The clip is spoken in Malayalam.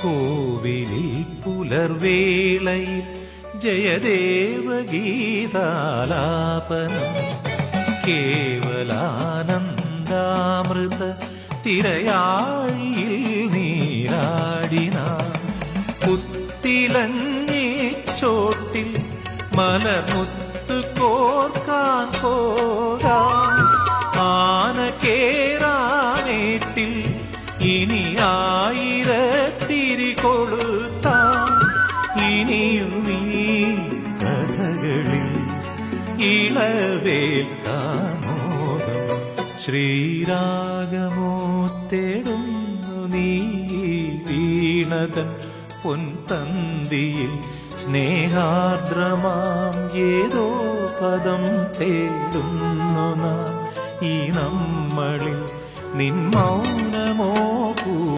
കോവിലിൽ പുലർവേളയിൽ ജയദേവഗീതാലാപനം കേവലാനന്ദാമൃത തിരയാഴിയിൽ നീരാടിന കുത്തിലഞ്ഞി ചോട്ടിൽ മലർമുത്ത് കോർക്കാൻ പോകാം ആന കേറാനേട്ടിൽ ഇനി ആയിരത്തിരി കൊളുത്താം ഇനിയും ഈ കഥകളിൽ ഇളവേൽക്കാമോദം ശ്രീരാഗമോ തേടുന്നു നീ വീണതൻ പൊൻതന്തിയിൽ സ്നേഹാർദ്രമാം ഏതോ പദം തേടുന്നു നാം ഈ നമ്മളിൽ നിൻ മൗനം